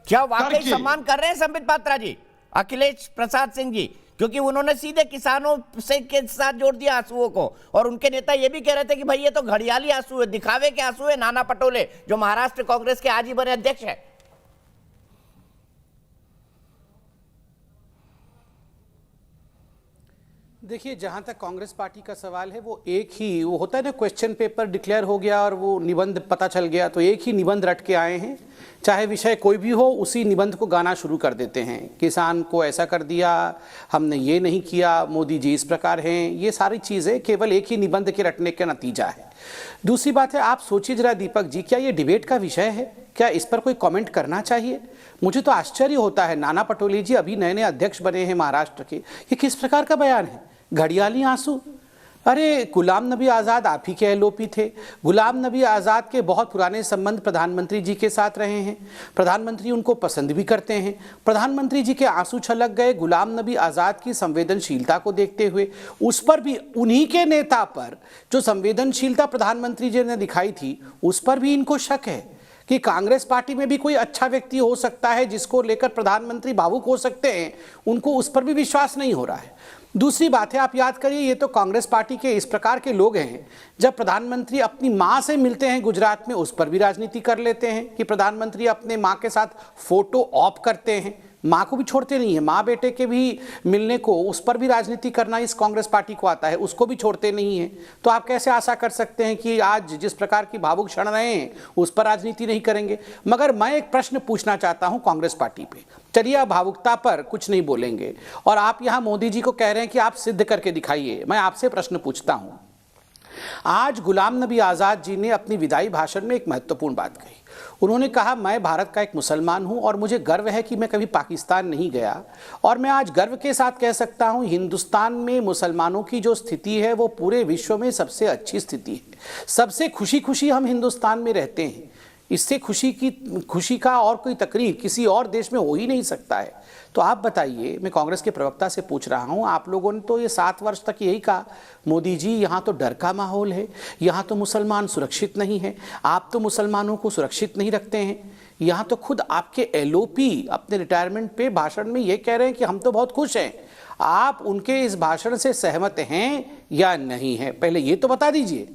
क्या वाकई सम्मान कर रहे हैं संबित पात्रा जी, अखिलेश प्रसाद सिंह जी? क्योंकि उन्होंने सीधे किसानों से के साथ जोड़ दिया आंसुओं को, और उनके नेता ये भी कह रहे थे कि भाई ये तो घड़ियाली आंसू है, दिखावे के आंसू है। नाना पटोले जो महाराष्ट्र कांग्रेस के आज ही बने अध्यक्ष है। देखिए, जहां तक कांग्रेस पार्टी का सवाल है, वो एक ही वो होता है ना, क्वेश्चन पेपर डिक्लेयर हो गया और वो निबंध पता चल गया, तो एक ही निबंध रट के आए हैं। चाहे विषय कोई भी हो, उसी निबंध को गाना शुरू कर देते हैं। किसान को ऐसा कर दिया, हमने ये नहीं किया, मोदी जी इस प्रकार हैं। ये सारी चीज़ें केवल एक ही निबंध के रटने का नतीजा है। दूसरी बात है, आप सोचिए जरा दीपक जी, क्या ये डिबेट का विषय है? क्या इस पर कोई कमेंट करना चाहिए? मुझे तो आश्चर्य होता है। नाना पटोले जी अभी नए नए अध्यक्ष बने हैं महाराष्ट्र के, ये किस प्रकार का बयान है? घड़ियाली आंसू? अरे, गुलाम नबी आज़ाद आप ही के एलओपी थे। गुलाम नबी आज़ाद के बहुत पुराने संबंध प्रधानमंत्री जी के साथ रहे हैं, प्रधानमंत्री उनको पसंद भी करते हैं। प्रधानमंत्री जी के आंसू छलक गए गुलाम नबी आज़ाद की संवेदनशीलता को देखते हुए। उस पर भी, उन्हीं के नेता पर जो संवेदनशीलता प्रधानमंत्री जी ने दिखाई थी, उस पर भी इनको शक है कि कांग्रेस पार्टी में भी कोई अच्छा व्यक्ति हो सकता है जिसको लेकर प्रधानमंत्री भावुक हो सकते हैं। उनको उस पर भी विश्वास नहीं हो रहा है। दूसरी बात है, आप याद करिए, ये तो कांग्रेस पार्टी के इस प्रकार के लोग हैं, जब प्रधानमंत्री अपनी मां से मिलते हैं गुजरात में, उस पर भी राजनीति कर लेते हैं कि प्रधानमंत्री अपने मां के साथ फोटो ऑप करते हैं। मां को भी छोड़ते नहीं है, मां बेटे के भी मिलने को, उस पर भी राजनीति करना इस कांग्रेस पार्टी को आता है, उसको भी छोड़ते नहीं है। तो आप कैसे आशा कर सकते हैं कि आज जिस प्रकार की भावुक क्षण रहे हैं उस पर राजनीति नहीं करेंगे? मगर मैं एक प्रश्न पूछना चाहता हूं कांग्रेस पार्टी पे। चलिए, आप भावुकता पर कुछ नहीं बोलेंगे और आप यहां मोदी जी को कह रहे हैं कि आप सिद्ध करके दिखाइए। मैं आपसे प्रश्न पूछता हूं, आज गुलाम नबी आज़ाद जी ने अपनी विदाई भाषण में एक महत्वपूर्ण बात कही। उन्होंने कहा, मैं भारत का एक मुसलमान हूं और मुझे गर्व है कि मैं कभी पाकिस्तान नहीं गया, और मैं आज गर्व के साथ कह सकता हूं हिंदुस्तान में मुसलमानों की जो स्थिति है वो पूरे विश्व में सबसे अच्छी स्थिति है। सबसे खुशी खुशी हम हिंदुस्तान में रहते हैं। इससे खुशी का और कोई तकरीर किसी और देश में हो ही नहीं सकता है। तो आप बताइए, मैं कांग्रेस के प्रवक्ता से पूछ रहा हूं, आप लोगों ने तो ये 7 वर्ष तक यही कहा, मोदी जी यहाँ तो डर का माहौल है, यहाँ तो मुसलमान सुरक्षित नहीं है, आप तो मुसलमानों को सुरक्षित नहीं रखते हैं। यहाँ तो खुद आपके एलओपी अपने रिटायरमेंट पे भाषण में ये कह रहे हैं कि हम तो बहुत खुश हैं। आप उनके इस भाषण से सहमत हैं या नहीं हैं? पहले ये तो बता दीजिए।